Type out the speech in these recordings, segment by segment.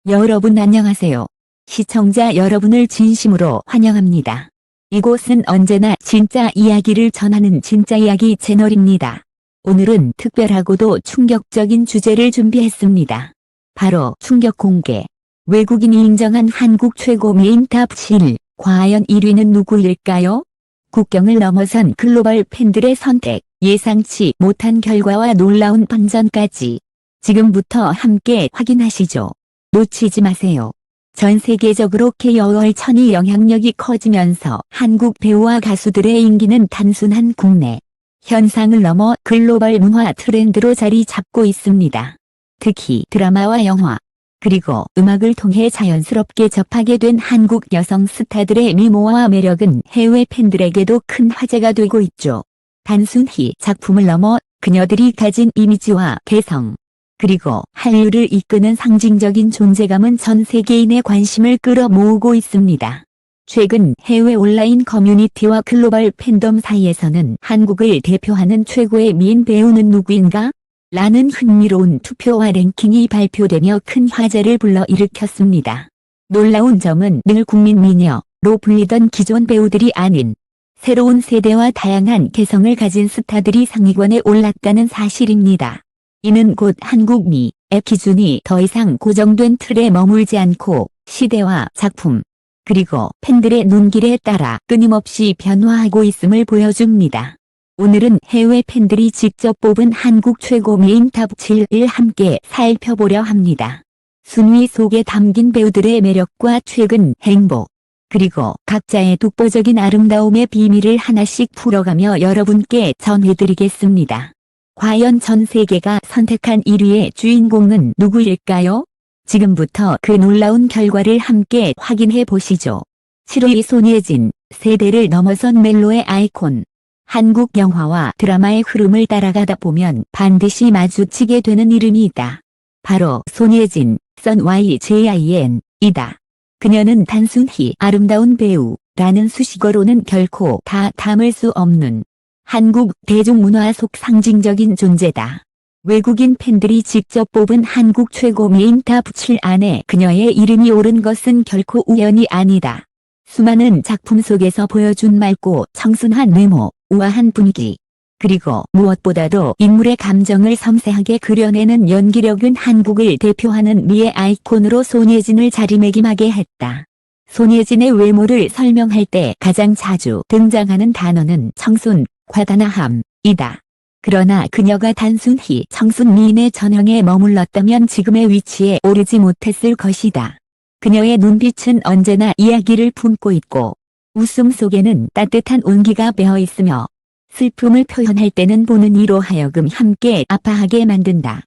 여러분 안녕하세요. 시청자 여러분을 진심으로 환영합니다. 이곳은 언제나 진짜 이야기를 전하는 진짜 이야기 채널입니다. 오늘은 특별하고도 충격적인 주제를 준비했습니다. 바로 충격 공개. 외국인이 인정한 한국 최고 미인 탑 7. 과연 1위는 누구일까요? 국경을 넘어선 글로벌 팬들의 선택, 예상치 못한 결과와 놀라운 반전까지. 지금부터 함께 확인하시죠. 놓치지 마세요. 전 세계적으로 K-월천이 영향력이 커지면서 한국 배우와 가수들의 인기는 단순한 국내 현상을 넘어 글로벌 문화 트렌드로 자리 잡고 있습니다. 특히 드라마와 영화, 그리고 음악을 통해 자연스럽게 접하게 된 한국 여성 스타들의 미모와 매력은 해외 팬들에게도 큰 화제가 되고 있죠. 단순히 작품을 넘어 그녀들이 가진 이미지와 개성, 그리고 한류를 이끄는 상징적인 존재감은 전 세계인의 관심을 끌어모으고 있습니다. 최근 해외 온라인 커뮤니티와 글로벌 팬덤 사이에서는 한국을 대표하는 최고의 미인 배우는 누구인가? 라는 흥미로운 투표와 랭킹이 발표되며 큰 화제를 불러일으켰습니다. 놀라운 점은 늘 국민 미녀로 불리던 기존 배우들이 아닌 새로운 세대와 다양한 개성을 가진 스타들이 상위권에 올랐다는 사실입니다. 이는 곧 한국 미의 기준이 더 이상 고정된 틀에 머물지 않고 시대와 작품, 그리고 팬들의 눈길에 따라 끊임없이 변화하고 있음을 보여줍니다. 오늘은 해외 팬들이 직접 뽑은 한국 최고 미인 탑 7을 함께 살펴보려 합니다. 순위 속에 담긴 배우들의 매력과 최근 행보, 그리고 각자의 독보적인 아름다움의 비밀을 하나씩 풀어가며 여러분께 전해드리겠습니다. 과연 전 세계가 선택한 1위의 주인공은 누구일까요? 지금부터 그 놀라운 결과를 함께 확인해 보시죠. 7위 손예진, 세대를 넘어선 멜로의 아이콘. 한국 영화와 드라마의 흐름을 따라가다 보면 반드시 마주치게 되는 이름이 있다. 바로 손예진, YJIN이다. 그녀는 단순히 아름다운 배우라는 수식어로는 결코 다 담을 수 없는 한국 대중문화 속 상징적인 존재다. 외국인 팬들이 직접 뽑은 한국 최고 미인 탑 7 안에 그녀의 이름이 오른 것은 결코 우연이 아니다. 수많은 작품 속에서 보여준 맑고 청순한 외모, 우아한 분위기, 그리고 무엇보다도 인물의 감정을 섬세하게 그려내는 연기력은 한국을 대표하는 미의 아이콘으로 손예진을 자리매김하게 했다. 손예진의 외모를 설명할 때 가장 자주 등장하는 단어는 청순, 과다나함이다. 그러나 그녀가 단순히 청순 미인의 전형에 머물렀다면 지금의 위치에 오르지 못했을 것이다. 그녀의 눈빛은 언제나 이야기를 품고 있고 웃음 속에는 따뜻한 온기가 배어 있으며 슬픔을 표현할 때는 보는 이로 하여금 함께 아파하게 만든다.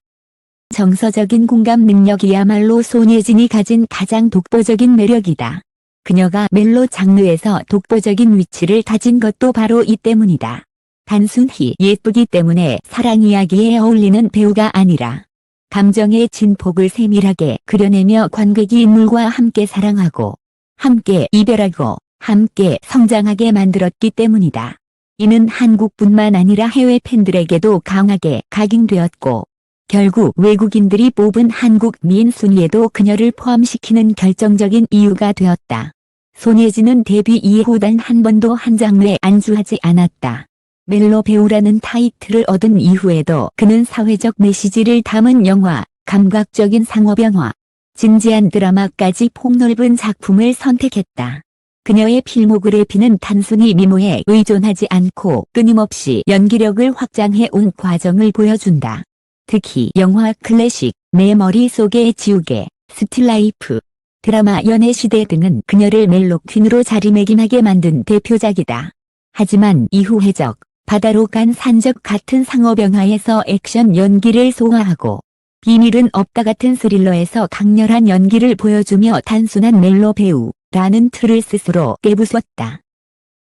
정서적인 공감 능력이야말로 손예진이 가진 가장 독보적인 매력이다. 그녀가 멜로 장르에서 독보적인 위치를 다진 것도 바로 이 때문이다. 단순히 예쁘기 때문에 사랑 이야기에 어울리는 배우가 아니라 감정의 진폭을 세밀하게 그려내며 관객이 인물과 함께 사랑하고 함께 이별하고 함께 성장하게 만들었기 때문이다. 이는 한국뿐만 아니라 해외 팬들에게도 강하게 각인되었고 결국 외국인들이 뽑은 한국 미인 순위에도 그녀를 포함시키는 결정적인 이유가 되었다. 손예진은 데뷔 이후 단 한 번도 한 장르에 안주하지 않았다. 멜로 배우라는 타이틀을 얻은 이후에도 그는 사회적 메시지를 담은 영화, 감각적인 상업영화, 진지한 드라마까지 폭넓은 작품을 선택했다. 그녀의 필모그래피는 단순히 미모에 의존하지 않고 끊임없이 연기력을 확장해 온 과정을 보여준다. 특히 영화 클래식, 내 머릿속의 지우개, 스틸라이프, 드라마 연애시대 등은 그녀를 멜로퀸으로 자리매김하게 만든 대표작이다. 하지만 이후 해적, 바다로 간 산적 같은 상업영화에서 액션 연기를 소화하고 비밀은 없다 같은 스릴러에서 강렬한 연기를 보여주며 단순한 멜로 배우라는 틀을 스스로 깨부쉈다.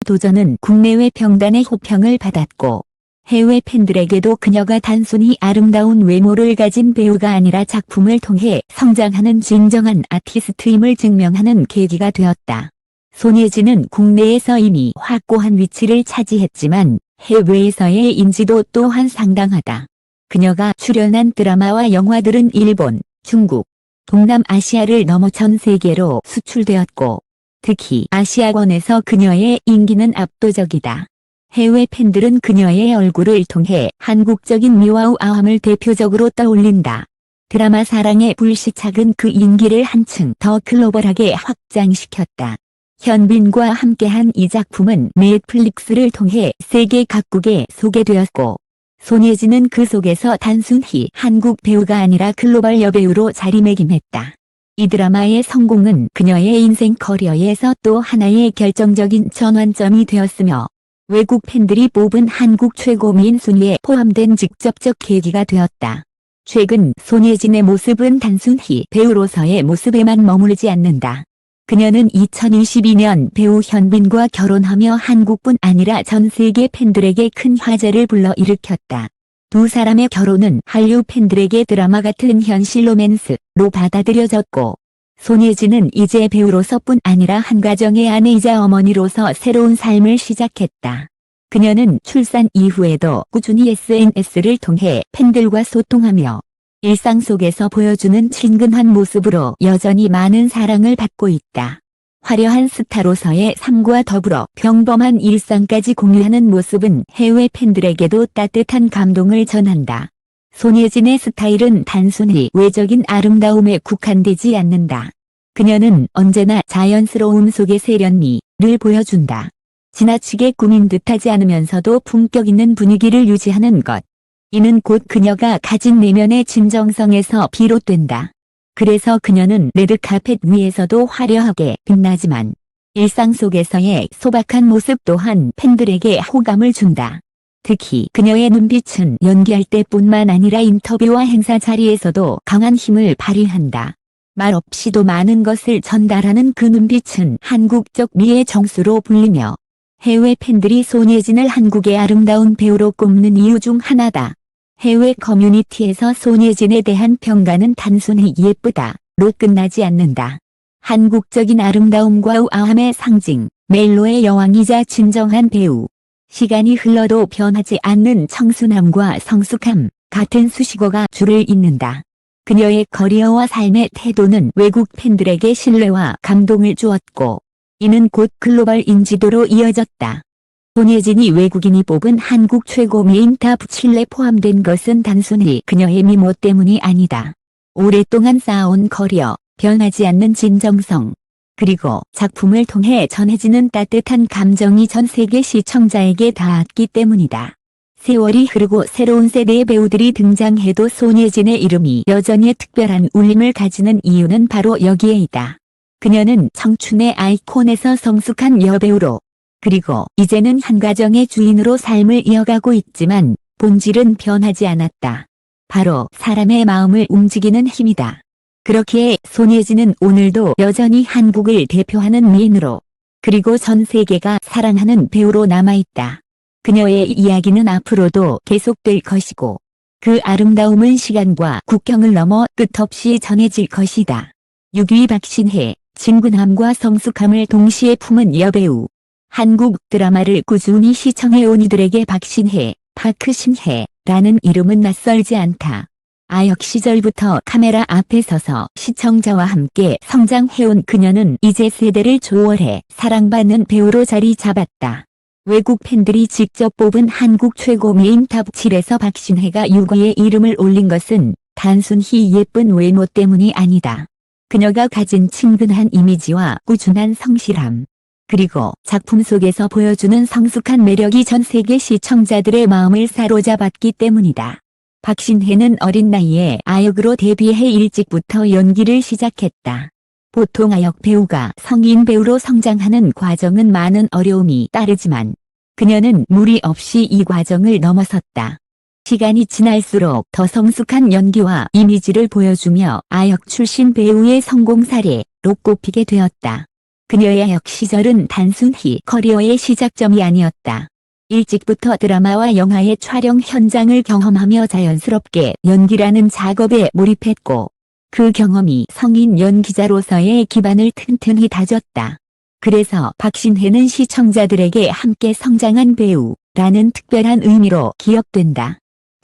도전은 국내외 평단의 호평을 받았고 해외 팬들에게도 그녀가 단순히 아름다운 외모를 가진 배우가 아니라 작품을 통해 성장하는 진정한 아티스트임을 증명하는 계기가 되었다. 손예진은 국내에서 이미 확고한 위치를 차지했지만 해외에서의 인지도 또한 상당하다. 그녀가 출연한 드라마와 영화들은 일본, 중국, 동남아시아를 넘어 전 세계로 수출되었고, 특히 아시아권에서 그녀의 인기는 압도적이다. 해외 팬들은 그녀의 얼굴을 통해 한국적인 미와 우아함을 대표적으로 떠올린다. 드라마 사랑의 불시착은 그 인기를 한층 더 글로벌하게 확장시켰다. 현빈과 함께한 이 작품은 넷플릭스를 통해 세계 각국에 소개되었고, 손예진은 그 속에서 단순히 한국 배우가 아니라 글로벌 여배우로 자리매김했다. 이 드라마의 성공은 그녀의 인생 커리어에서 또 하나의 결정적인 전환점이 되었으며, 외국 팬들이 뽑은 한국 최고미인 순위에 포함된 직접적 계기가 되었다. 최근 손예진의 모습은 단순히 배우로서의 모습에만 머무르지 않는다. 그녀는 2022년 배우 현빈과 결혼하며 한국뿐 아니라 전 세계 팬들에게 큰 화제를 불러일으켰다. 두 사람의 결혼은 한류 팬들에게 드라마 같은 현실 로맨스로 받아들여졌고, 손예진은 이제 배우로서뿐 아니라 한 가정의 아내이자 어머니로서 새로운 삶을 시작했다. 그녀는 출산 이후에도 꾸준히 SNS를 통해 팬들과 소통하며 일상 속에서 보여주는 친근한 모습으로 여전히 많은 사랑을 받고 있다. 화려한 스타로서의 삶과 더불어 평범한 일상까지 공유하는 모습은 해외 팬들에게도 따뜻한 감동을 전한다. 손예진의 스타일은 단순히 외적인 아름다움에 국한되지 않는다. 그녀는 언제나 자연스러움 속의 세련미를 보여준다. 지나치게 꾸민 듯하지 않으면서도 품격 있는 분위기를 유지하는 것. 이는 곧 그녀가 가진 내면의 진정성에서 비롯된다. 그래서 그녀는 레드카펫 위에서도 화려하게 빛나지만 일상 속에서의 소박한 모습 또한 팬들에게 호감을 준다. 특히 그녀의 눈빛은 연기할 때뿐만 아니라 인터뷰와 행사 자리에서도 강한 힘을 발휘한다. 말 없이도 많은 것을 전달하는 그 눈빛은 한국적 미의 정수로 불리며 해외 팬들이 손예진을 한국의 아름다운 배우로 꼽는 이유 중 하나다. 해외 커뮤니티에서 손예진에 대한 평가는 단순히 예쁘다로 끝나지 않는다. 한국적인 아름다움과 우아함의 상징, 멜로의 여왕이자 진정한 배우. 시간이 흘러도 변하지 않는 청순함과 성숙함 같은 수식어가 줄을 잇는다. 그녀의 커리어와 삶의 태도는 외국 팬들에게 신뢰와 감동을 주었고, 이는 곧 글로벌 인지도로 이어졌다. 손예진이 외국인이 뽑은 한국 최고미인 탑 7에 포함된 것은 단순히 그녀의 미모 때문이 아니다. 오랫동안 쌓아온 커리어, 변하지 않는 진정성, 그리고 작품을 통해 전해지는 따뜻한 감정이 전 세계 시청자에게 닿았기 때문이다. 세월이 흐르고 새로운 세대의 배우들이 등장해도 손예진의 이름이 여전히 특별한 울림을 가지는 이유는 바로 여기에 있다. 그녀는 청춘의 아이콘에서 성숙한 여배우로, 그리고 이제는 한 가정의 주인으로 삶을 이어가고 있지만 본질은 변하지 않았다. 바로 사람의 마음을 움직이는 힘이다. 그렇기에 손예진은 오늘도 여전히 한국을 대표하는 미인으로, 그리고 전 세계가 사랑하는 배우로 남아있다. 그녀의 이야기는 앞으로도 계속될 것이고, 그 아름다움은 시간과 국경을 넘어 끝없이 전해질 것이다. 6위 박신혜, 친근함과 성숙함을 동시에 품은 여배우. 한국 드라마를 꾸준히 시청해온 이들에게 박신혜, 파크신혜라는 이름은 낯설지 않다. 아역 시절부터 카메라 앞에 서서 시청자와 함께 성장해온 그녀는 이제 세대를 초월해 사랑받는 배우로 자리 잡았다. 외국 팬들이 직접 뽑은 한국 최고미인 탑 7에서 박신혜가 6위에 이름을 올린 것은 단순히 예쁜 외모 때문이 아니다. 그녀가 가진 친근한 이미지와 꾸준한 성실함, 그리고 작품 속에서 보여주는 성숙한 매력이 전 세계 시청자들의 마음을 사로잡았기 때문이다. 박신혜는 어린 나이에 아역으로 데뷔해 일찍부터 연기를 시작했다. 보통 아역 배우가 성인 배우로 성장하는 과정은 많은 어려움이 따르지만 그녀는 무리 없이 이 과정을 넘어섰다. 시간이 지날수록 더 성숙한 연기와 이미지를 보여주며 아역 출신 배우의 성공 사례로 꼽히게 되었다. 그녀의 아역 시절은 단순히 커리어의 시작점이 아니었다. 일찍부터 드라마와 영화의 촬영 현장을 경험하며 자연스럽게 연기라는 작업에 몰입했고, 그 경험이 성인 연기자로서의 기반을 튼튼히 다졌다. 그래서 박신혜는 시청자들에게 함께 성장한 배우라는 특별한 의미로 기억된다.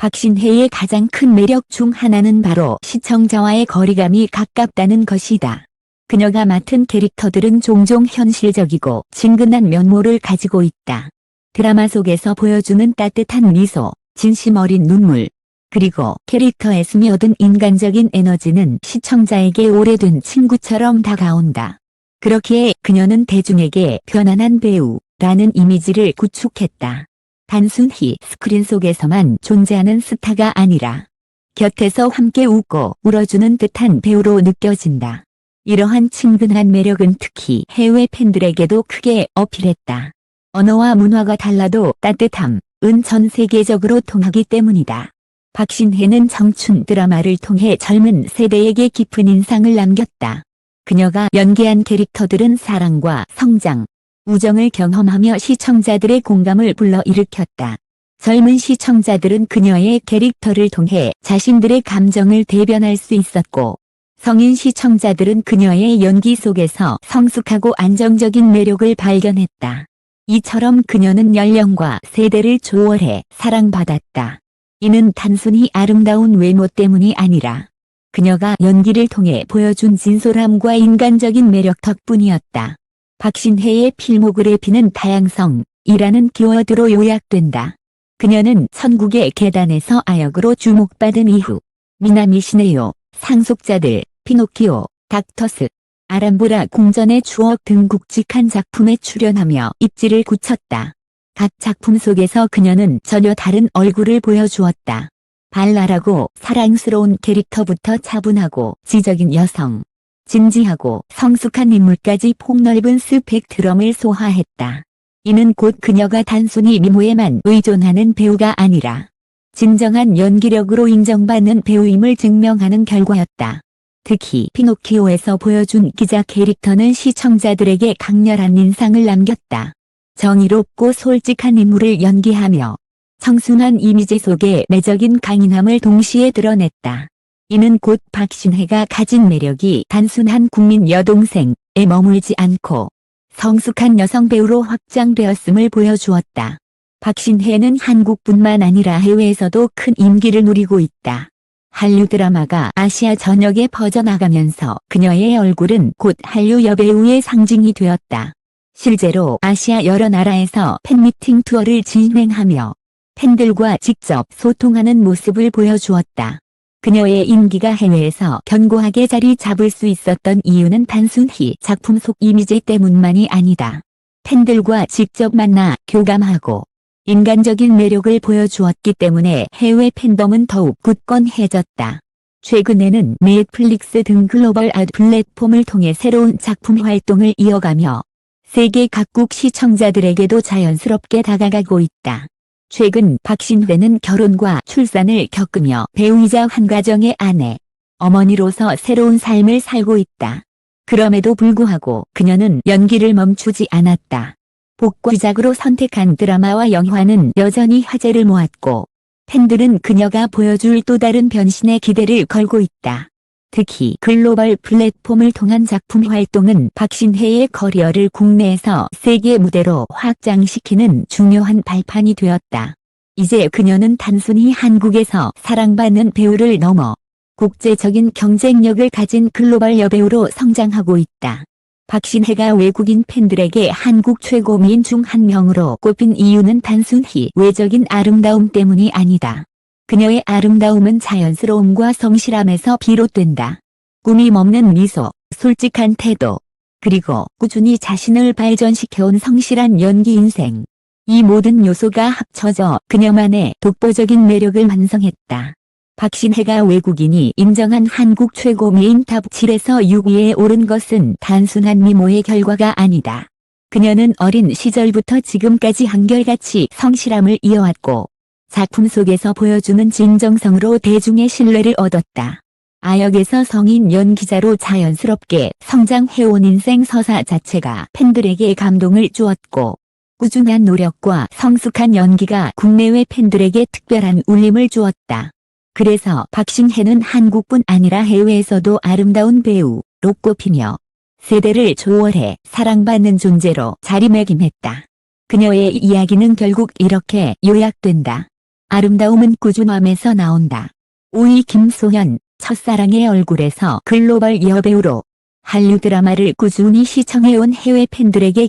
박신혜의 가장 큰 매력 중 하나는 바로 시청자와의 거리감이 가깝다는 것이다. 그녀가 맡은 캐릭터들은 종종 현실적이고 친근한 면모를 가지고 있다. 드라마 속에서 보여주는 따뜻한 미소, 진심 어린 눈물, 그리고 캐릭터에 스며든 인간적인 에너지는 시청자에게 오래된 친구처럼 다가온다. 그렇기에 그녀는 대중에게 편안한 배우라는 이미지를 구축했다. 단순히 스크린 속에서만 존재하는 스타가 아니라 곁에서 함께 웃고 울어주는 듯한 배우로 느껴진다. 이러한 친근한 매력은 특히 해외 팬들에게도 크게 어필했다. 언어와 문화가 달라도 따뜻함은 전 세계적으로 통하기 때문이다. 박신혜는 청춘 드라마를 통해 젊은 세대에게 깊은 인상을 남겼다. 그녀가 연기한 캐릭터들은 사랑과 성장, 우정을 경험하며 시청자들의 공감을 불러일으켰다. 젊은 시청자들은 그녀의 캐릭터를 통해 자신들의 감정을 대변할 수 있었고, 성인 시청자들은 그녀의 연기 속에서 성숙하고 안정적인 매력을 발견했다. 이처럼 그녀는 연령과 세대를 초월해 사랑받았다. 이는 단순히 아름다운 외모 때문이 아니라 그녀가 연기를 통해 보여준 진솔함과 인간적인 매력 덕분이었다. 박신혜의 필모그래피는 다양성이라는 키워드로 요약된다. 그녀는 천국의 계단에서 아역으로 주목받은 이후 미나미 시네요, 상속자들, 피노키오, 닥터스, 아람보라 궁전의 추억 등 굵직한 작품에 출연하며 입지를 굳혔다. 각 작품 속에서 그녀는 전혀 다른 얼굴을 보여주었다. 발랄하고 사랑스러운 캐릭터부터 차분하고 지적인 여성, 진지하고 성숙한 인물까지 폭넓은 스펙트럼을 소화했다. 이는 곧 그녀가 단순히 미모에만 의존하는 배우가 아니라 진정한 연기력으로 인정받는 배우임을 증명하는 결과였다. 특히 피노키오에서 보여준 기자 캐릭터는 시청자들에게 강렬한 인상을 남겼다. 정의롭고 솔직한 인물을 연기하며 청순한 이미지 속에 내적인 강인함을 동시에 드러냈다. 이는 곧 박신혜가 가진 매력이 단순한 국민 여동생에 머물지 않고 성숙한 여성 배우로 확장되었음을 보여주었다. 박신혜는 한국뿐만 아니라 해외에서도 큰 인기를 누리고 있다. 한류 드라마가 아시아 전역에 퍼져나가면서 그녀의 얼굴은 곧 한류 여배우의 상징이 되었다. 실제로 아시아 여러 나라에서 팬미팅 투어를 진행하며 팬들과 직접 소통하는 모습을 보여주었다. 그녀의 인기가 해외에서 견고하게 자리 잡을 수 있었던 이유는 단순히 작품 속 이미지 때문만이 아니다. 팬들과 직접 만나 교감하고 인간적인 매력을 보여주었기 때문에 해외 팬덤은 더욱 굳건해졌다. 최근에는 넷플릭스 등 글로벌 아트 플랫폼을 통해 새로운 작품 활동을 이어가며 세계 각국 시청자들에게도 자연스럽게 다가가고 있다. 최근 박신혜는 결혼과 출산을 겪으며 배우이자 한 가정의 아내, 어머니로서 새로운 삶을 살고 있다. 그럼에도 불구하고 그녀는 연기를 멈추지 않았다. 복귀작으로 선택한 드라마와 영화는 여전히 화제를 모았고 팬들은 그녀가 보여줄 또 다른 변신에 기대를 걸고 있다. 특히 글로벌 플랫폼을 통한 작품 활동은 박신혜의 커리어를 국내에서 세계 무대로 확장시키는 중요한 발판이 되었다. 이제 그녀는 단순히 한국에서 사랑받는 배우를 넘어 국제적인 경쟁력을 가진 글로벌 여배우로 성장하고 있다. 박신혜가 외국인 팬들에게 한국 최고 미인 중 한 명으로 꼽힌 이유는 단순히 외적인 아름다움 때문이 아니다. 그녀의 아름다움은 자연스러움과 성실함에서 비롯된다. 꾸밈 없는 미소, 솔직한 태도, 그리고 꾸준히 자신을 발전시켜온 성실한 연기 인생. 이 모든 요소가 합쳐져 그녀만의 독보적인 매력을 완성했다. 박신혜가 외국인이 인정한 한국 최고 미인 탑 7에서 6위에 오른 것은 단순한 미모의 결과가 아니다. 그녀는 어린 시절부터 지금까지 한결같이 성실함을 이어왔고 작품 속에서 보여주는 진정성으로 대중의 신뢰를 얻었다. 아역에서 성인 연기자로 자연스럽게 성장해온 인생 서사 자체가 팬들에게 감동을 주었고 꾸준한 노력과 성숙한 연기가 국내외 팬들에게 특별한 울림을 주었다. 그래서 박신혜는 한국뿐 아니라 해외에서도 아름다운 배우로 꼽히며 세대를 초월해 사랑받는 존재로 자리매김했다. 그녀의 이야기는 결국 이렇게 요약된다. 아름다움은 꾸준함에서 나온다. 5위 김소현, 첫사랑의 얼굴에서 글로벌 여배우로 한류 드라마를 꾸준히 시청해온 해외 팬들에게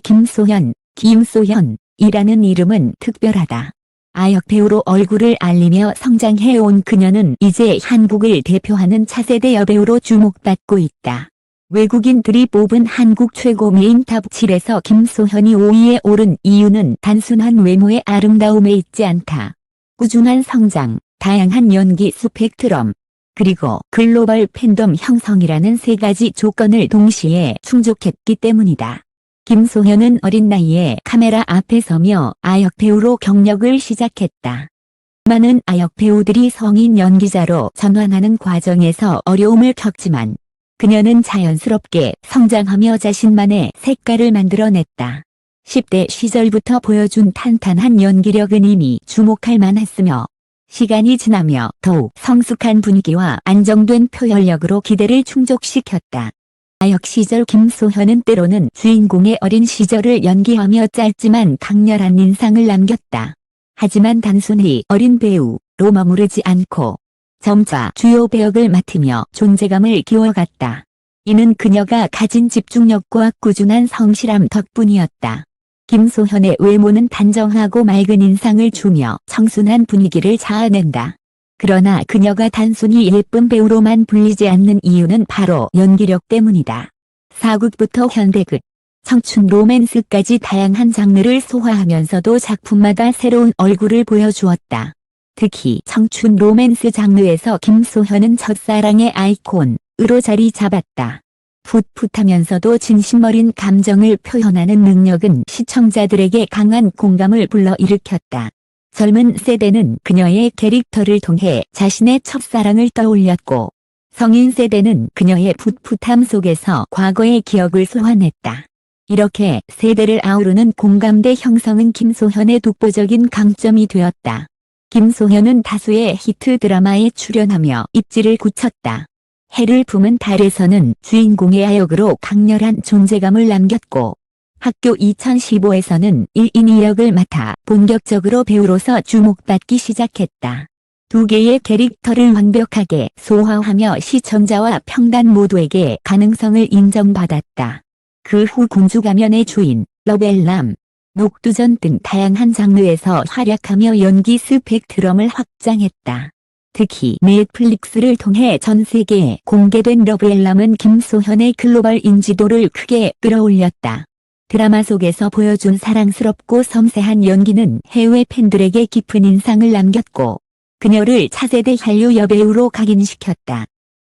김소현이라는 이름은 특별하다. 아역 배우로 얼굴을 알리며 성장해온 그녀는 이제 한국을 대표하는 차세대 여배우로 주목받고 있다. 외국인들이 뽑은 한국 최고 미인 탑 7에서 김소현이 5위에 오른 이유는 단순한 외모의 아름다움에 있지 않다. 꾸준한 성장, 다양한 연기 스펙트럼, 그리고 글로벌 팬덤 형성이라는 세 가지 조건을 동시에 충족했기 때문이다. 김소현은 어린 나이에 카메라 앞에 서며 아역 배우로 경력을 시작했다. 많은 아역 배우들이 성인 연기자로 전환하는 과정에서 어려움을 겪지만 그녀는 자연스럽게 성장하며 자신만의 색깔을 만들어냈다. 10대 시절부터 보여준 탄탄한 연기력은 이미 주목할 만했으며 시간이 지나며 더욱 성숙한 분위기와 안정된 표현력으로 기대를 충족시켰다. 아역 시절 김소현은 때로는 주인공의 어린 시절을 연기하며 짧지만 강렬한 인상을 남겼다. 하지만 단순히 어린 배우로 머무르지 않고 점차 주요 배역을 맡으며 존재감을 키워갔다. 이는 그녀가 가진 집중력과 꾸준한 성실함 덕분이었다. 김소현의 외모는 단정하고 맑은 인상을 주며 청순한 분위기를 자아낸다. 그러나 그녀가 단순히 예쁜 배우로만 불리지 않는 이유는 바로 연기력 때문이다. 사극부터 현대극, 청춘 로맨스까지 다양한 장르를 소화하면서도 작품마다 새로운 얼굴을 보여주었다. 특히 청춘 로맨스 장르에서 김소현은 첫사랑의 아이콘으로 자리 잡았다. 풋풋하면서도 진심 어린 감정을 표현하는 능력은 시청자들에게 강한 공감을 불러일으켰다. 젊은 세대는 그녀의 캐릭터를 통해 자신의 첫사랑을 떠올렸고 성인 세대는 그녀의 풋풋함 속에서 과거의 기억을 소환했다. 이렇게 세대를 아우르는 공감대 형성은 김소현의 독보적인 강점이 되었다. 김소현은 다수의 히트 드라마에 출연하며 입지를 굳혔다. 해를 품은 달에서는 주인공의 아역으로 강렬한 존재감을 남겼고 학교 2015에서는 1인 2역을 맡아 본격적으로 배우로서 주목받기 시작했다. 두 개의 캐릭터를 완벽하게 소화하며 시청자와 평단 모두에게 가능성을 인정받았다. 그 후 공주가면의 주인, 러벨람, 녹두전 등 다양한 장르에서 활약하며 연기 스펙트럼을 확장했다. 특히 넷플릭스를 통해 전 세계에 공개된 러브엘람은 김소현의 글로벌 인지도를 크게 끌어올렸다. 드라마 속에서 보여준 사랑스럽고 섬세한 연기는 해외 팬들에게 깊은 인상을 남겼고 그녀를 차세대 한류 여배우로 각인시켰다.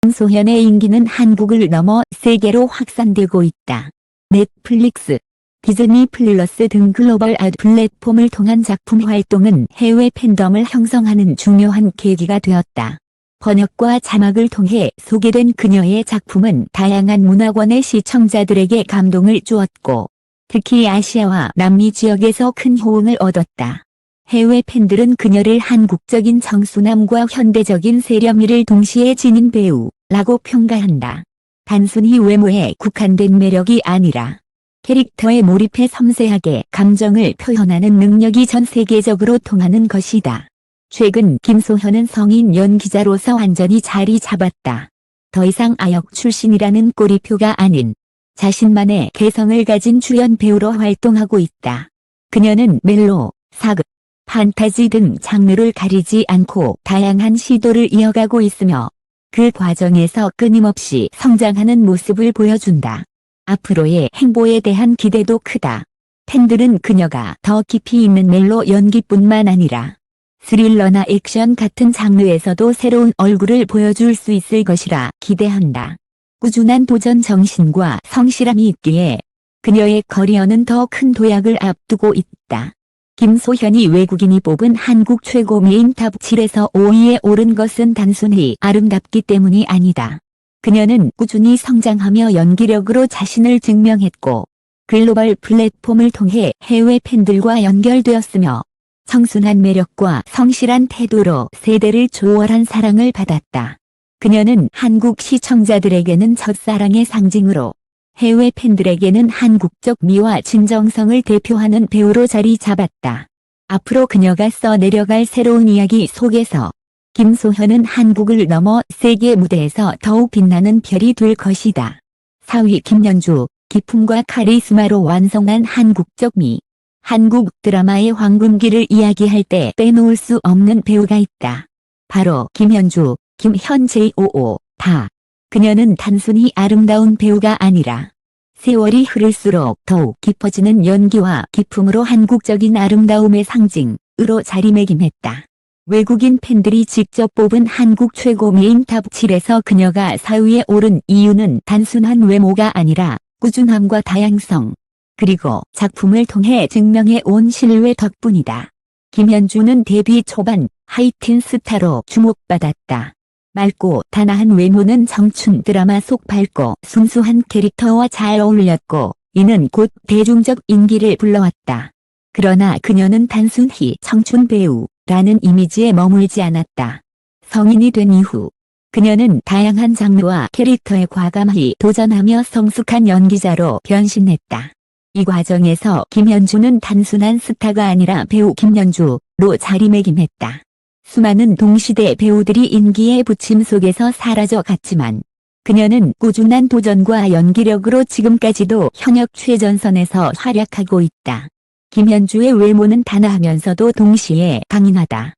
김소현의 인기는 한국을 넘어 세계로 확산되고 있다. 넷플릭스, 디즈니 플러스 등 글로벌 아드 플랫폼을 통한 작품 활동은 해외 팬덤을 형성하는 중요한 계기가 되었다. 번역과 자막을 통해 소개된 그녀의 작품은 다양한 문화권의 시청자들에게 감동을 주었고 특히 아시아와 남미 지역에서 큰 호응을 얻었다. 해외 팬들은 그녀를 한국적인 청순함과 현대적인 세련미를 동시에 지닌 배우라고 평가한다. 단순히 외모에 국한된 매력이 아니라 캐릭터에 몰입해 섬세하게 감정을 표현하는 능력이 전 세계적으로 통하는 것이다. 최근 김소현은 성인 연기자로서 완전히 자리 잡았다. 더 이상 아역 출신이라는 꼬리표가 아닌 자신만의 개성을 가진 주연 배우로 활동하고 있다. 그녀는 멜로, 사극, 판타지 등 장르를 가리지 않고 다양한 시도를 이어가고 있으며 그 과정에서 끊임없이 성장하는 모습을 보여준다. 앞으로의 행보에 대한 기대도 크다. 팬들은 그녀가 더 깊이 있는 멜로 연기뿐만 아니라 스릴러나 액션 같은 장르에서도 새로운 얼굴을 보여줄 수 있을 것이라 기대한다. 꾸준한 도전 정신과 성실함이 있기에 그녀의 커리어는 더 큰 도약을 앞두고 있다. 김소현이 외국인이 뽑은 한국 최고 미인 탑 7에서 5위에 오른 것은 단순히 아름답기 때문이 아니다. 그녀는 꾸준히 성장하며 연기력으로 자신을 증명했고 글로벌 플랫폼을 통해 해외 팬들과 연결되었으며 청순한 매력과 성실한 태도로 세대를 초월한 사랑을 받았다. 그녀는 한국 시청자들에게는 첫사랑의 상징으로 해외 팬들에게는 한국적 미와 진정성을 대표하는 배우로 자리 잡았다. 앞으로 그녀가 써내려갈 새로운 이야기 속에서 김소현은 한국을 넘어 세계 무대에서 더욱 빛나는 별이 될 것이다. 4위 김연주, 기품과 카리스마로 완성한 한국적 미. 한국 드라마의 황금기를 이야기할 때 빼놓을 수 없는 배우가 있다. 바로 김연주, 김현재오오, 다. 그녀는 단순히 아름다운 배우가 아니라 세월이 흐를수록 더욱 깊어지는 연기와 기품으로 한국적인 아름다움의 상징으로 자리매김했다. 외국인 팬들이 직접 뽑은 한국 최고 미인 탑 7에서 그녀가 4위에 오른 이유는 단순한 외모가 아니라 꾸준함과 다양성, 그리고 작품을 통해 증명해 온 신뢰 덕분이다. 김연주는 데뷔 초반 하이틴 스타로 주목받았다. 맑고 단아한 외모는 청춘 드라마 속 밝고 순수한 캐릭터와 잘 어울렸고 이는 곧 대중적 인기를 불러왔다. 그러나 그녀는 단순히 청춘 배우라는 이미지에 머물지 않았다. 성인이 된 이후 그녀는 다양한 장르와 캐릭터에 과감히 도전하며 성숙한 연기자로 변신했다. 이 과정에서 김연주는 단순한 스타가 아니라 배우 김연주로 자리매김했다. 수많은 동시대 배우들이 인기의 부침 속에서 사라져 갔지만 그녀는 꾸준한 도전과 연기력으로 지금까지도 현역 최전선에서 활약하고 있다. 김연주의 외모는 단아하면서도 동시에 강인하다.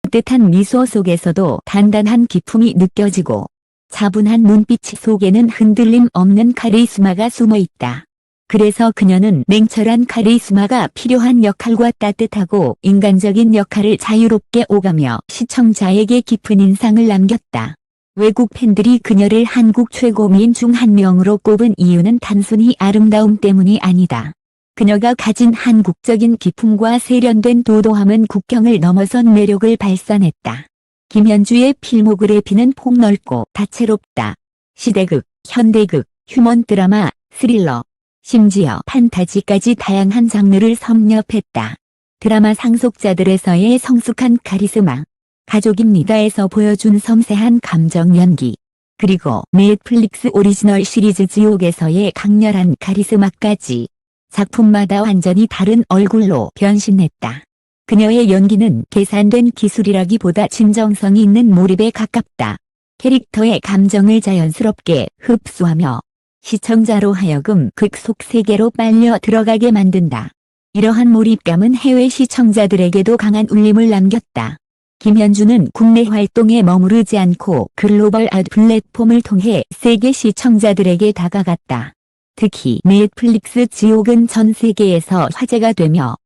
따뜻한 미소 속에서도 단단한 기품이 느껴지고 차분한 눈빛 속에는 흔들림 없는 카리스마가 숨어 있다. 그래서 그녀는 냉철한 카리스마가 필요한 역할과 따뜻하고 인간적인 역할을 자유롭게 오가며 시청자에게 깊은 인상을 남겼다. 외국 팬들이 그녀를 한국 최고 미인 중 한 명으로 꼽은 이유는 단순히 아름다움 때문이 아니다. 그녀가 가진 한국적인 기품과 세련된 도도함은 국경을 넘어선 매력을 발산했다. 김연주의 필모그래피는 폭넓고 다채롭다. 시대극, 현대극, 휴먼 드라마, 스릴러, 심지어 판타지까지 다양한 장르를 섭렵했다. 드라마 상속자들에서의 성숙한 카리스마, 가족입니다에서 보여준 섬세한 감정 연기, 그리고 넷플릭스 오리지널 시리즈 지옥에서의 강렬한 카리스마까지 작품마다 완전히 다른 얼굴로 변신했다. 그녀의 연기는 계산된 기술이라기보다 진정성이 있는 몰입에 가깝다. 캐릭터의 감정을 자연스럽게 흡수하며 시청자로 하여금 극 속 세계로 빨려 들어가게 만든다. 이러한 몰입감은 해외 시청자들에게도 강한 울림을 남겼다. 김연주는 국내 활동에 머무르지 않고 글로벌 아트 플랫폼을 통해 세계 시청자들에게 다가갔다. 특히 넷플릭스 지옥은 전 세계에서 화제가 되며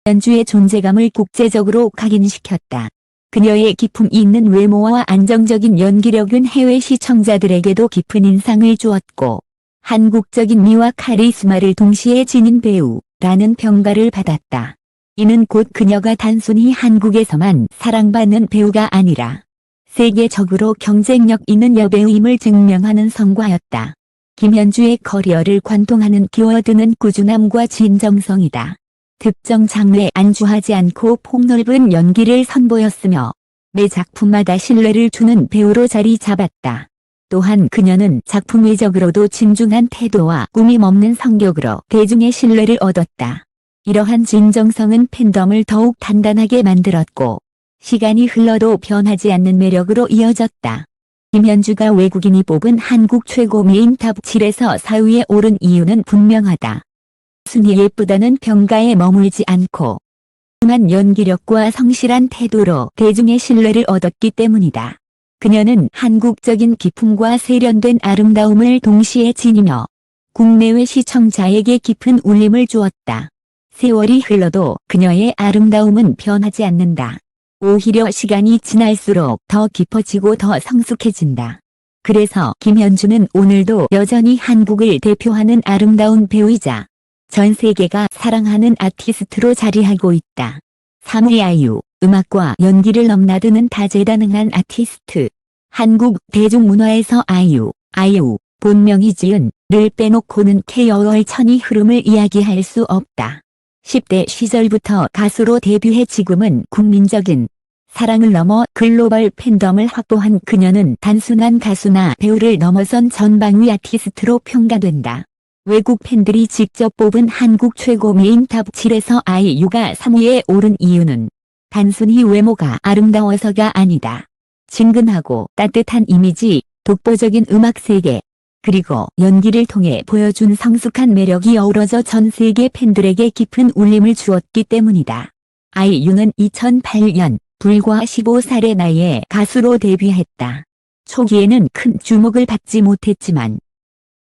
연주의 존재감을 국제적으로 각인시켰다. 그녀의 기품 있는 외모와 안정적인 연기력은 해외 시청자들에게도 깊은 인상을 주었고 한국적인 미와 카리스마를 동시에 지닌 배우라는 평가를 받았다. 이는 곧 그녀가 단순히 한국에서만 사랑받는 배우가 아니라 세계적으로 경쟁력 있는 여배우임을 증명하는 성과였다. 김연주의 커리어를 관통하는 키워드는 꾸준함과 진정성이다. 특정 장르에 안주하지 않고 폭넓은 연기를 선보였으며 매 작품마다 신뢰를 주는 배우로 자리 잡았다. 또한 그녀는 작품 외적으로도 진중한 태도와 꾸밈 없는 성격으로 대중의 신뢰를 얻었다. 이러한 진정성은 팬덤을 더욱 단단하게 만들었고 시간이 흘러도 변하지 않는 매력으로 이어졌다. 김연주가 외국인이 뽑은 한국 최고 미인 탑 7에서 4위에 오른 이유는 분명하다. 순위 예쁘다는 평가에 머물지 않고 훌륭한 연기력과 성실한 태도로 대중의 신뢰를 얻었기 때문이다. 그녀는 한국적인 기품과 세련된 아름다움을 동시에 지니며 국내외 시청자에게 깊은 울림을 주었다. 세월이 흘러도 그녀의 아름다움은 변하지 않는다. 오히려 시간이 지날수록 더 깊어지고 더 성숙해진다. 그래서 김연주는 오늘도 여전히 한국을 대표하는 아름다운 배우이자 전 세계가 사랑하는 아티스트로 자리하고 있다. 3위 아이유, 음악과 연기를 넘나드는 다재다능한 아티스트. 한국 대중문화에서 아이유, 본명이 지은을 빼놓고는 K어의 천이 흐름을 이야기할 수 없다. 10대 시절부터 가수로 데뷔해 지금은 국민적인 사랑을 넘어 글로벌 팬덤을 확보한 그녀는 단순한 가수나 배우를 넘어선 전방위 아티스트로 평가된다. 외국 팬들이 직접 뽑은 한국 최고 미인 탑 7에서 아이유가 3위에 오른 이유는 단순히 외모가 아름다워서가 아니다. 친근하고 따뜻한 이미지, 독보적인 음악 세계, 그리고 연기를 통해 보여준 성숙한 매력이 어우러져 전 세계 팬들에게 깊은 울림을 주었기 때문이다. 아이유는 2008년 불과 15살의 나이에 가수로 데뷔했다. 초기에는 큰 주목을 받지 못했지만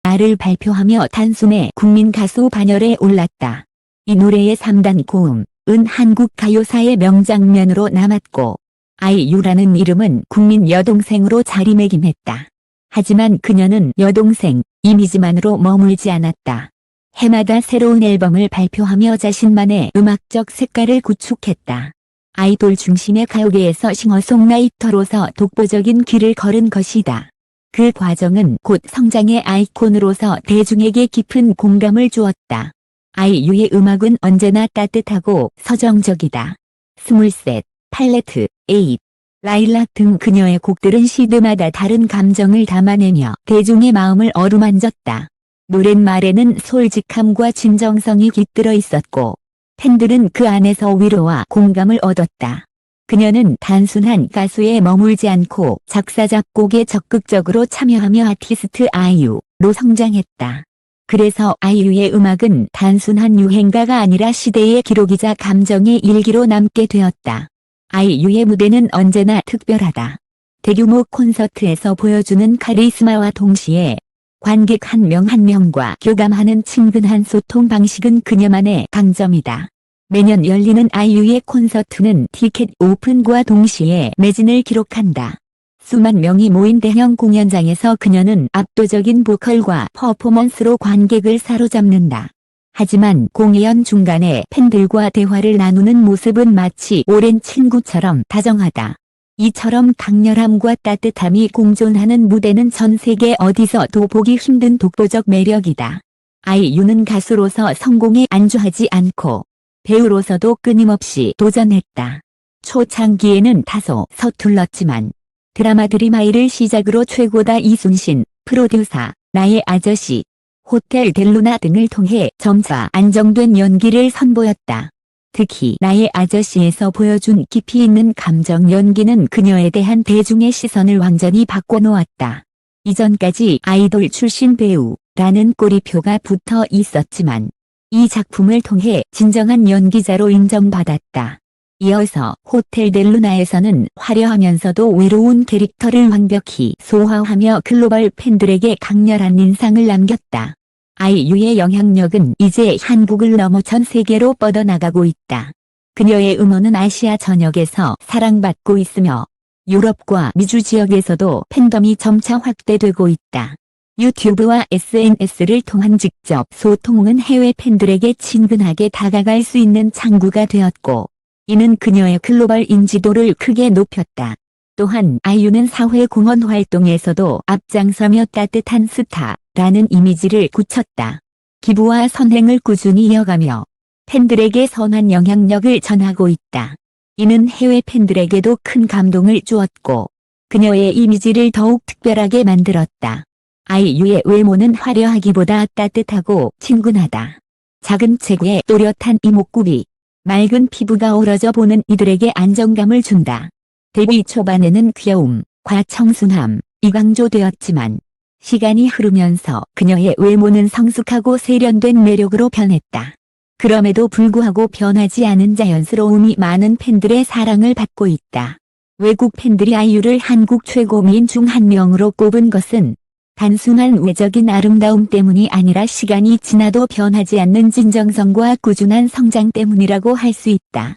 나를 발표하며 단숨에 국민 가수 반열에 올랐다. 이 노래의 3단 고음은 한국 가요사의 명장면으로 남았고 아이유라는 이름은 국민 여동생으로 자리매김했다. 하지만 그녀는 여동생 이미지만으로 머물지 않았다. 해마다 새로운 앨범을 발표하며 자신만의 음악적 색깔을 구축했다. 아이돌 중심의 가요계에서 싱어송라이터로서 독보적인 길을 걸은 것이다. 그 과정은 곧 성장의 아이콘으로서 대중에게 깊은 공감을 주었다. 아이유의 음악은 언제나 따뜻하고 서정적이다. 스물셋, 팔레트, 에잇, 라일락 등 그녀의 곡들은 시드마다 다른 감정을 담아내며 대중의 마음을 어루만졌다. 노랫말에는 솔직함과 진정성이 깃들어 있었고 팬들은 그 안에서 위로와 공감을 얻었다. 그녀는 단순한 가수에 머물지 않고 작사 작곡에 적극적으로 참여하며 아티스트 아이유로 성장했다. 그래서 아이유의 음악은 단순한 유행가가 아니라 시대의 기록이자 감정의 일기로 남게 되었다. 아이유의 무대는 언제나 특별하다. 대규모 콘서트에서 보여주는 카리스마와 동시에 관객 한 명 한 명과 교감하는 친근한 소통 방식은 그녀만의 강점이다. 매년 열리는 아이유의 콘서트는 티켓 오픈과 동시에 매진을 기록한다. 수만 명이 모인 대형 공연장에서 그녀는 압도적인 보컬과 퍼포먼스로 관객을 사로잡는다. 하지만 공연 중간에 팬들과 대화를 나누는 모습은 마치 오랜 친구처럼 다정하다. 이처럼 강렬함과 따뜻함이 공존하는 무대는 전 세계 어디서도 보기 힘든 독보적 매력이다. 아이유는 가수로서 성공에 안주하지 않고 배우로서도 끊임없이 도전했다. 초창기에는 다소 서툴렀지만 드라마 드림하이를 시작으로 최고다 이순신, 프로듀서, 나의 아저씨, 호텔 델루나 등을 통해 점차 안정된 연기를 선보였다. 특히 나의 아저씨에서 보여준 깊이 있는 감정 연기는 그녀에 대한 대중의 시선을 완전히 바꿔놓았다. 이전까지 아이돌 출신 배우라는 꼬리표가 붙어 있었지만 이 작품을 통해 진정한 연기자로 인정받았다. 이어서 호텔 델루나에서는 화려하면서도 외로운 캐릭터를 완벽히 소화하며 글로벌 팬들에게 강렬한 인상을 남겼다. 아이유의 영향력은 이제 한국을 넘어 전 세계로 뻗어나가고 있다. 그녀의 음원은 아시아 전역에서 사랑받고 있으며 유럽과 미주 지역에서도 팬덤이 점차 확대되고 있다. 유튜브와 SNS를 통한 직접 소통은 해외 팬들에게 친근하게 다가갈 수 있는 창구가 되었고 이는 그녀의 글로벌 인지도를 크게 높였다. 또한 아이유는 사회공헌 활동에서도 앞장서며 따뜻한 스타라는 이미지를 굳혔다. 기부와 선행을 꾸준히 이어가며 팬들에게 선한 영향력을 전하고 있다. 이는 해외 팬들에게도 큰 감동을 주었고 그녀의 이미지를 더욱 특별하게 만들었다. 아이유의 외모는 화려하기보다 따뜻하고 친근하다. 작은 체구에 또렷한 이목구비, 맑은 피부가 어우러져 보는 이들에게 안정감을 준다. 데뷔 초반에는 귀여움과 청순함이 강조되었지만 시간이 흐르면서 그녀의 외모는 성숙하고 세련된 매력으로 변했다. 그럼에도 불구하고 변하지 않은 자연스러움이 많은 팬들의 사랑을 받고 있다. 외국 팬들이 아이유를 한국 최고 미인 중 한 명으로 꼽은 것은 단순한 외적인 아름다움 때문이 아니라 시간이 지나도 변하지 않는 진정성과 꾸준한 성장 때문이라고 할 수 있다.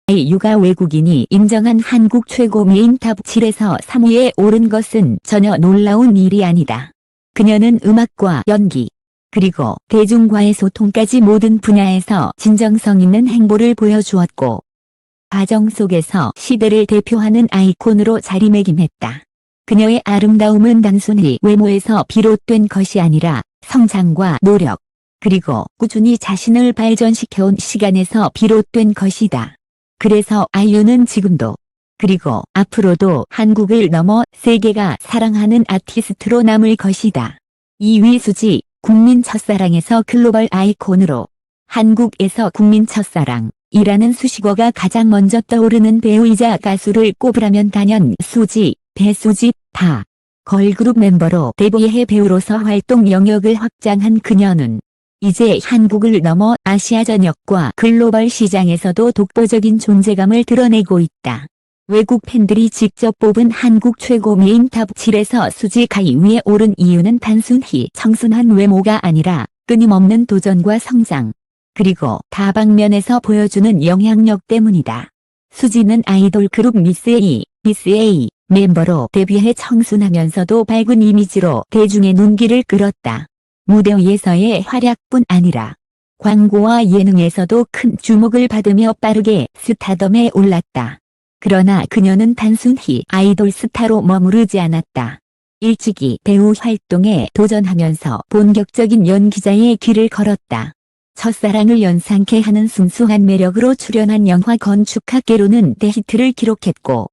아이유가 외국인이 인정한 한국 최고 미인 탑 7에서 3위에 오른 것은 전혀 놀라운 일이 아니다. 그녀는 음악과 연기, 그리고 대중과의 소통까지 모든 분야에서 진정성 있는 행보를 보여주었고 과정 속에서 시대를 대표하는 아이콘으로 자리매김했다. 그녀의 아름다움은 단순히 외모에서 비롯된 것이 아니라 성장과 노력, 그리고 꾸준히 자신을 발전시켜온 시간에서 비롯된 것이다. 그래서 아이유는 지금도, 그리고 앞으로도 한국을 넘어 세계가 사랑하는 아티스트로 남을 것이다. 2위 수지, 국민 첫사랑에서 글로벌 아이콘으로 한국에서 국민 첫사랑이라는 수식어가 가장 먼저 떠오르는 배우이자 가수를 꼽으라면 단연 수지, 배수지, 다 걸그룹 멤버로 데뷔해 배우로서 활동 영역을 확장한 그녀는 이제 한국을 넘어 아시아 전역과 글로벌 시장에서도 독보적인 존재감을 드러내고 있다. 외국 팬들이 직접 뽑은 한국 최고 미인 탑 7에서 수지가 2위에 오른 이유는 단순히 청순한 외모가 아니라 끊임없는 도전과 성장, 그리고 다방면에서 보여주는 영향력 때문이다. 수지는 아이돌 그룹 미스 A 멤버로 데뷔해 청순하면서도 밝은 이미지로 대중의 눈길을 끌었다. 무대 위에서의 활약뿐 아니라 광고와 예능에서도 큰 주목을 받으며 빠르게 스타덤에 올랐다. 그러나 그녀는 단순히 아이돌 스타로 머무르지 않았다. 일찍이 배우 활동에 도전하면서 본격적인 연기자의 길을 걸었다. 첫사랑을 연상케 하는 순수한 매력으로 출연한 영화 건축학개로는 대히트를 기록했고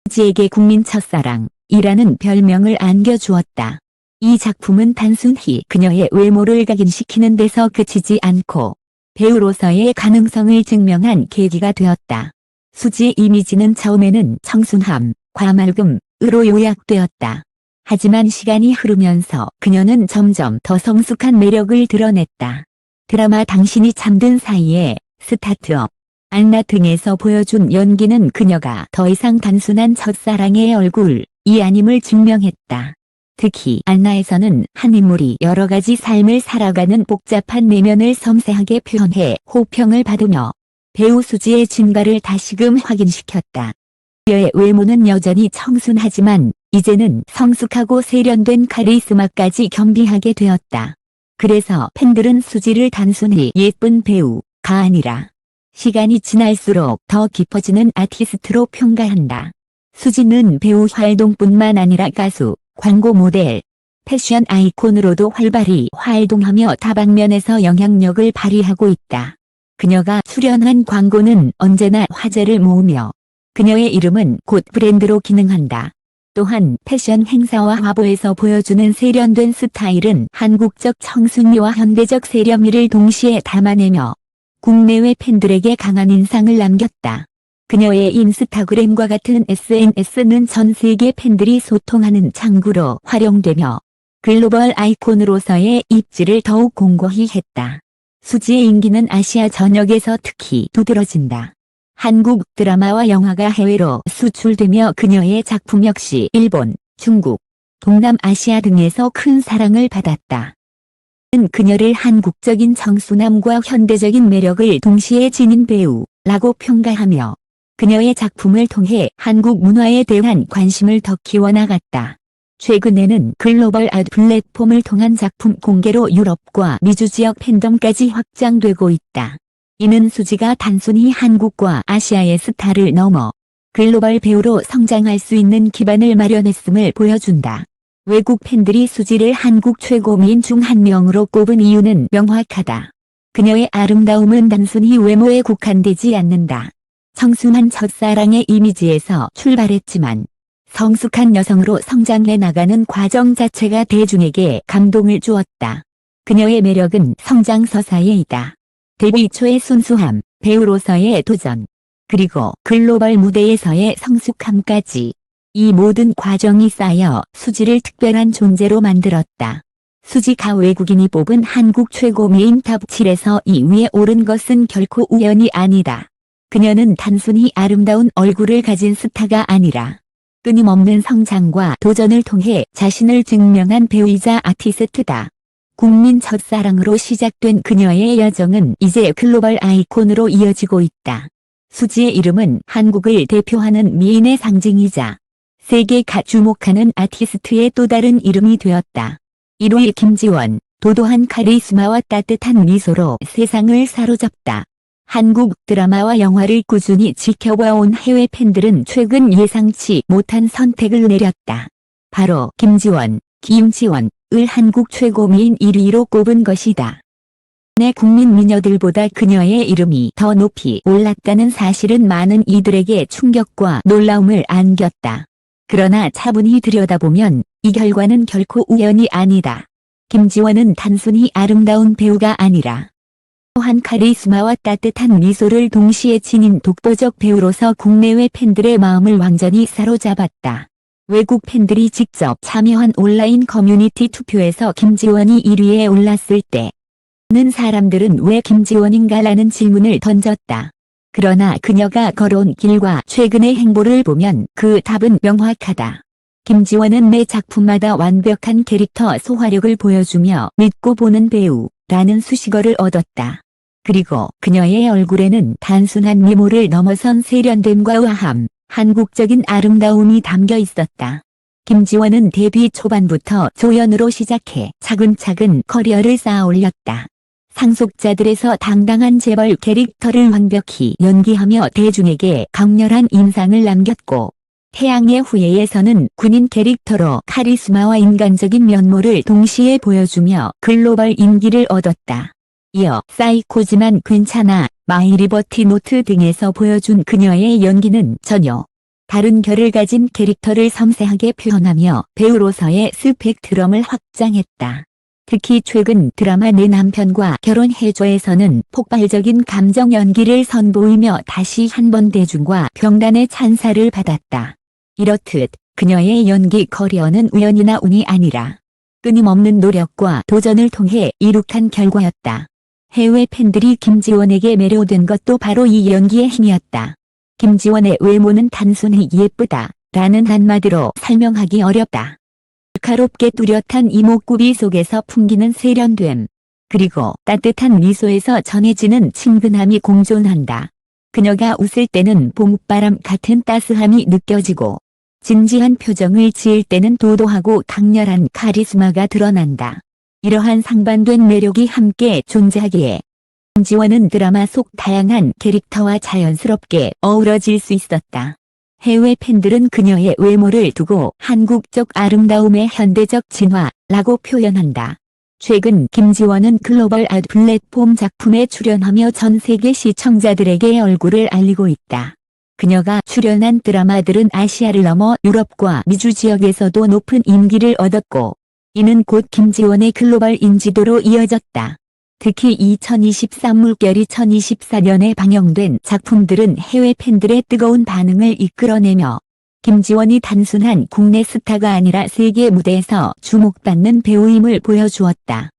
수지에게 국민 첫사랑이라는 별명을 안겨주었다. 이 작품은 단순히 그녀의 외모를 각인시키는 데서 그치지 않고 배우로서의 가능성을 증명한 계기가 되었다. 수지의 이미지는 처음에는 청순함, 과맑음으로 요약되었다. 하지만 시간이 흐르면서 그녀는 점점 더 성숙한 매력을 드러냈다. 드라마 당신이 잠든 사이에, 스타트업, 안나 등에서 보여준 연기는 그녀가 더 이상 단순한 첫사랑의 얼굴이 아님을 증명했다. 특히 안나에서는 한 인물이 여러 가지 삶을 살아가는 복잡한 내면을 섬세하게 표현해 호평을 받으며 배우 수지의 진가를 다시금 확인시켰다. 그녀의 외모는 여전히 청순하지만 이제는 성숙하고 세련된 카리스마까지 겸비하게 되었다. 그래서 팬들은 수지를 단순히 예쁜 배우가 아니라 시간이 지날수록 더 깊어지는 아티스트로 평가한다. 수지는 배우 활동뿐만 아니라 가수, 광고 모델, 패션 아이콘으로도 활발히 활동하며 다방면에서 영향력을 발휘하고 있다. 그녀가 출연한 광고는 언제나 화제를 모으며 그녀의 이름은 곧 브랜드로 기능한다. 또한 패션 행사와 화보에서 보여주는 세련된 스타일은 한국적 청순미와 현대적 세련미를 동시에 담아내며 국내외 팬들에게 강한 인상을 남겼다. 그녀의 인스타그램과 같은 SNS는 전 세계 팬들이 소통하는 창구로 활용되며 글로벌 아이콘으로서의 입지를 더욱 공고히 했다. 수지의 인기는 아시아 전역에서 특히 두드러진다. 한국 드라마와 영화가 해외로 수출되며 그녀의 작품 역시 일본, 중국, 동남아시아 등에서 큰 사랑을 받았다. 그녀를 한국적인 청순함과 현대적인 매력을 동시에 지닌 배우라고 평가하며 그녀의 작품을 통해 한국 문화에 대한 관심을 더 키워나갔다. 최근에는 글로벌 아트 플랫폼을 통한 작품 공개로 유럽과 미주 지역 팬덤까지 확장되고 있다. 이는 수지가 단순히 한국과 아시아의 스타를 넘어 글로벌 배우로 성장할 수 있는 기반을 마련했음을 보여준다. 외국 팬들이 수지를 한국 최고 미인 중 한 명으로 꼽은 이유는 명확하다. 그녀의 아름다움은 단순히 외모에 국한되지 않는다. 청순한 첫사랑의 이미지에서 출발했지만 성숙한 여성으로 성장해 나가는 과정 자체가 대중에게 감동을 주었다. 그녀의 매력은 성장서사에 있다. 데뷔 초의 순수함, 배우로서의 도전, 그리고 글로벌 무대에서의 성숙함까지 이 모든 과정이 쌓여 수지를 특별한 존재로 만들었다. 수지가 외국인이 뽑은 한국 최고 미인 탑 7에서 2위에 오른 것은 결코 우연이 아니다. 그녀는 단순히 아름다운 얼굴을 가진 스타가 아니라 끊임없는 성장과 도전을 통해 자신을 증명한 배우이자 아티스트다. 국민 첫사랑으로 시작된 그녀의 여정은 이제 글로벌 아이콘으로 이어지고 있다. 수지의 이름은 한국을 대표하는 미인의 상징이자 세계가 주목하는 아티스트의 또 다른 이름이 되었다. 1위 김지원, 도도한 카리스마와 따뜻한 미소로 세상을 사로잡다. 한국 드라마와 영화를 꾸준히 지켜봐온 해외 팬들은 최근 예상치 못한 선택을 내렸다. 바로 김지원을 한국 최고 미인 1위로 꼽은 것이다. 내 국민 미녀들보다 그녀의 이름이 더 높이 올랐다는 사실은 많은 이들에게 충격과 놀라움을 안겼다. 그러나 차분히 들여다보면 이 결과는 결코 우연이 아니다. 김지원은 단순히 아름다운 배우가 아니라 또한 카리스마와 따뜻한 미소를 동시에 지닌 독보적 배우로서 국내외 팬들의 마음을 완전히 사로잡았다. 외국 팬들이 직접 참여한 온라인 커뮤니티 투표에서 김지원이 1위에 올랐을 때 는 사람들은 왜 김지원인가라는 질문을 던졌다. 그러나 그녀가 걸어온 길과 최근의 행보를 보면 그 답은 명확하다. 김지원은 매 작품마다 완벽한 캐릭터 소화력을 보여주며 믿고 보는 배우라는 수식어를 얻었다. 그리고 그녀의 얼굴에는 단순한 미모를 넘어선 세련됨과 우아함, 한국적인 아름다움이 담겨 있었다. 김지원은 데뷔 초반부터 조연으로 시작해 차근차근 커리어를 쌓아 올렸다. 상속자들에서 당당한 재벌 캐릭터를 완벽히 연기하며 대중에게 강렬한 인상을 남겼고, 태양의 후예에서는 군인 캐릭터로 카리스마와 인간적인 면모를 동시에 보여주며 글로벌 인기를 얻었다. 이어 사이코지만 괜찮아, 마이 리버티 노트 등에서 보여준 그녀의 연기는 전혀 다른 결을 가진 캐릭터를 섬세하게 표현하며 배우로서의 스펙트럼을 확장했다. 특히 최근 드라마 내 남편과 결혼해줘에서는 폭발적인 감정 연기를 선보이며 다시 한번 대중과 평단의 찬사를 받았다. 이렇듯 그녀의 연기 커리어는 우연이나 운이 아니라 끊임없는 노력과 도전을 통해 이룩한 결과였다. 해외 팬들이 김지원에게 매료된 것도 바로 이 연기의 힘이었다. 김지원의 외모는 단순히 예쁘다 라는 한마디로 설명하기 어렵다. 날카롭게 뚜렷한 이목구비 속에서 풍기는 세련됨, 그리고 따뜻한 미소에서 전해지는 친근함이 공존한다. 그녀가 웃을 때는 봄바람 같은 따스함이 느껴지고, 진지한 표정을 지을 때는 도도하고 강렬한 카리스마가 드러난다. 이러한 상반된 매력이 함께 존재하기에 김지원은 드라마 속 다양한 캐릭터와 자연스럽게 어우러질 수 있었다. 해외 팬들은 그녀의 외모를 두고 한국적 아름다움의 현대적 진화라고 표현한다. 최근 김지원은 글로벌 아트 플랫폼 작품에 출연하며 전 세계 시청자들에게 얼굴을 알리고 있다. 그녀가 출연한 드라마들은 아시아를 넘어 유럽과 미주 지역에서도 높은 인기를 얻었고, 이는 곧 김지원의 글로벌 인지도로 이어졌다. 특히 2023 물결 2024년에 방영된 작품들은 해외 팬들의 뜨거운 반응을 이끌어내며 김지원이 단순한 국내 스타가 아니라 세계 무대에서 주목받는 배우임을 보여주었다.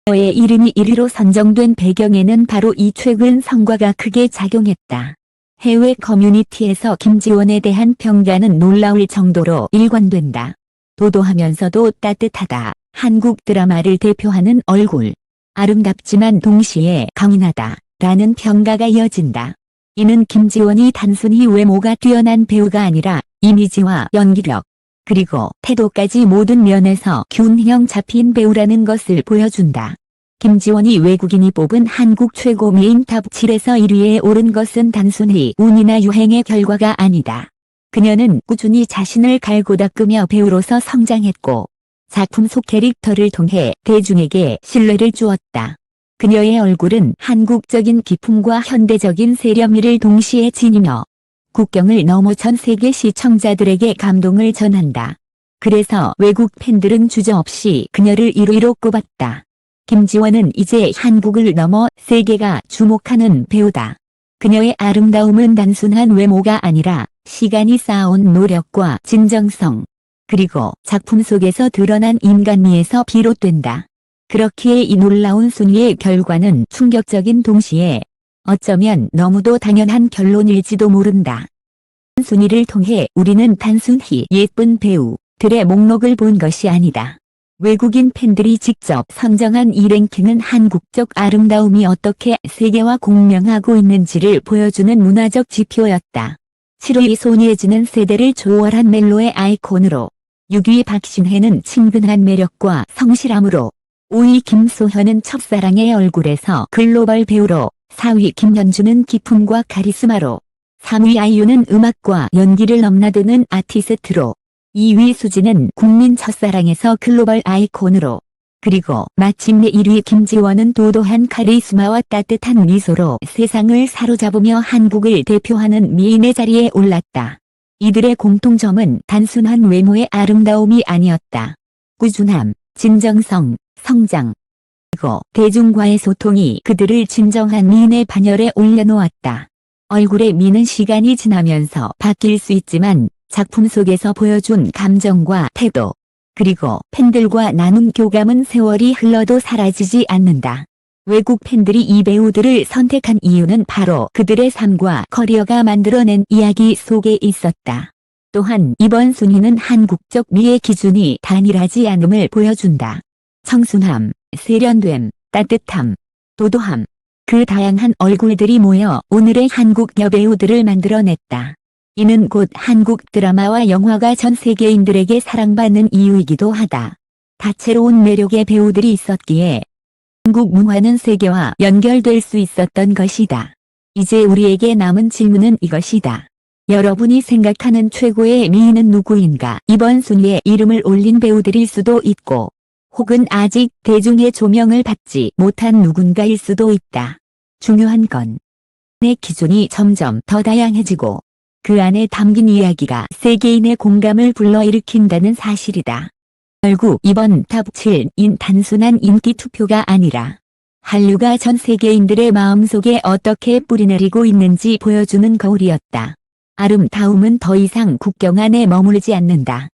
그녀의 이름이 1위로 선정된 배경에는 바로 이 최근 성과가 크게 작용했다. 해외 커뮤니티에서 김지원에 대한 평가는 놀라울 정도로 일관된다. 도도하면서도 따뜻하다. 한국 드라마를 대표하는 얼굴. 아름답지만 동시에 강인하다 라는 평가가 이어진다. 이는 김지원이 단순히 외모가 뛰어난 배우가 아니라 이미지와 연기력, 그리고 태도까지 모든 면에서 균형 잡힌 배우라는 것을 보여준다. 김지원이 외국인이 뽑은 한국 최고 미인 탑 7에서 1위에 오른 것은 단순히 운이나 유행의 결과가 아니다. 그녀는 꾸준히 자신을 갈고 닦으며 배우로서 성장했고, 작품 속 캐릭터를 통해 대중에게 신뢰를 주었다. 그녀의 얼굴은 한국적인 기품과 현대적인 세련미를 동시에 지니며 국경을 넘어 전 세계 시청자들에게 감동을 전한다. 그래서 외국 팬들은 주저없이 그녀를 1위로 꼽았다. 김지원은 이제 한국을 넘어 세계가 주목하는 배우다. 그녀의 아름다움은 단순한 외모가 아니라 시간이 쌓아온 노력과 진정성, 그리고 작품 속에서 드러난 인간미에서 비롯된다. 그렇기에 이 놀라운 순위의 결과는 충격적인 동시에 어쩌면 너무도 당연한 결론일지도 모른다. 순위를 통해 우리는 단순히 예쁜 배우들의 목록을 본 것이 아니다. 외국인 팬들이 직접 선정한 이 랭킹은 한국적 아름다움이 어떻게 세계와 공명하고 있는지를 보여주는 문화적 지표였다. 7위 손예진은 세대를 초월한 멜로의 아이콘으로, 6위 박신혜는 친근한 매력과 성실함으로, 5위 김소현은 첫사랑의 얼굴에서 글로벌 배우로, 4위 김현주는 기품과 카리스마로, 3위 아이유는 음악과 연기를 넘나드는 아티스트로, 2위 수지는 국민 첫사랑에서 글로벌 아이콘으로, 그리고 마침내 1위 김지원은 도도한 카리스마와 따뜻한 미소로 세상을 사로잡으며 한국을 대표하는 미인의 자리에 올랐다. 이들의 공통점은 단순한 외모의 아름다움이 아니었다. 꾸준함, 진정성, 성장, 그리고 대중과의 소통이 그들을 진정한 미인의 반열에 올려놓았다. 얼굴의 미는 시간이 지나면서 바뀔 수 있지만 작품 속에서 보여준 감정과 태도, 그리고 팬들과 나눈 교감은 세월이 흘러도 사라지지 않는다. 외국 팬들이 이 배우들을 선택한 이유는 바로 그들의 삶과 커리어가 만들어낸 이야기 속에 있었다. 또한 이번 순위는 한국적 미의 기준이 단일하지 않음을 보여준다. 청순함, 세련됨, 따뜻함, 도도함, 그 다양한 얼굴들이 모여 오늘의 한국 여배우들을 만들어냈다. 이는 곧 한국 드라마와 영화가 전 세계인들에게 사랑받는 이유이기도 하다. 다채로운 매력의 배우들이 있었기에 한국 문화는 세계와 연결될 수 있었던 것이다. 이제 우리에게 남은 질문은 이것이다. 여러분이 생각하는 최고의 미인은 누구인가? 이번 순위에 이름을 올린 배우들일 수도 있고 혹은 아직 대중의 조명을 받지 못한 누군가일 수도 있다. 중요한 건 내 기준이 점점 더 다양해지고 그 안에 담긴 이야기가 세계인의 공감을 불러일으킨다는 사실이다. 결국 이번 탑 7인 단순한 인기 투표가 아니라 한류가 전 세계인들의 마음속에 어떻게 뿌리내리고 있는지 보여주는 거울이었다. 아름다움은 더 이상 국경 안에 머물지 않는다.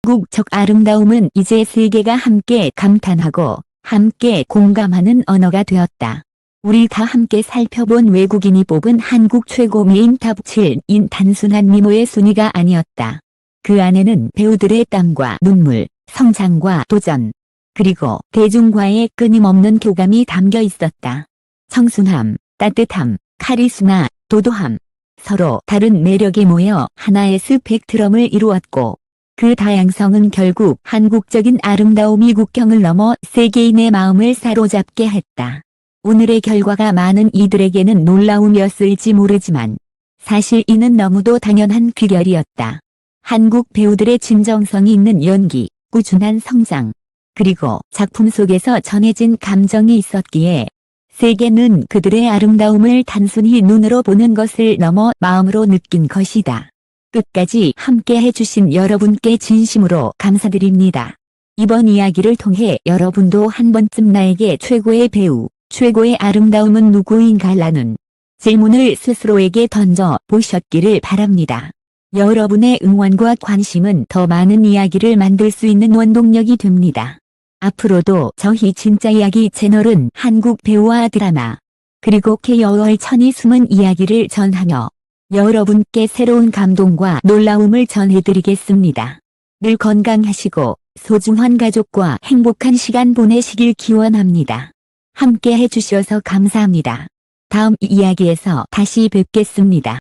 한국적 아름다움은 이제 세계가 함께 감탄하고 함께 공감하는 언어가 되었다. 우리 다 함께 살펴본 외국인이 뽑은 한국 최고 미인 탑 7인 단순한 미모의 순위가 아니었다. 그 안에는 배우들의 땀과 눈물, 성장과 도전, 그리고 대중과의 끊임없는 교감이 담겨 있었다. 청순함, 따뜻함, 카리스마, 도도함, 서로 다른 매력이 모여 하나의 스펙트럼을 이루었고 그 다양성은 결국 한국적인 아름다움이 국경을 넘어 세계인의 마음을 사로잡게 했다. 오늘의 결과가 많은 이들에게는 놀라움이었을지 모르지만 사실 이는 너무도 당연한 귀결이었다. 한국 배우들의 진정성이 있는 연기, 꾸준한 성장, 그리고 작품 속에서 전해진 감정이 있었기에 세계는 그들의 아름다움을 단순히 눈으로 보는 것을 넘어 마음으로 느낀 것이다. 끝까지 함께 해주신 여러분께 진심으로 감사드립니다. 이번 이야기를 통해 여러분도 한 번쯤 나에게 최고의 배우, 최고의 아름다움은 누구인가라는 질문을 스스로에게 던져 보셨기를 바랍니다. 여러분의 응원과 관심은 더 많은 이야기를 만들 수 있는 원동력이 됩니다. 앞으로도 저희 진짜 이야기 채널은 한국 배우와 드라마, 그리고 K-월 천이 숨은 이야기를 전하며 여러분께 새로운 감동과 놀라움을 전해드리겠습니다. 늘 건강하시고 소중한 가족과 행복한 시간 보내시길 기원합니다. 함께 해주셔서 감사합니다. 다음 이야기에서 다시 뵙겠습니다.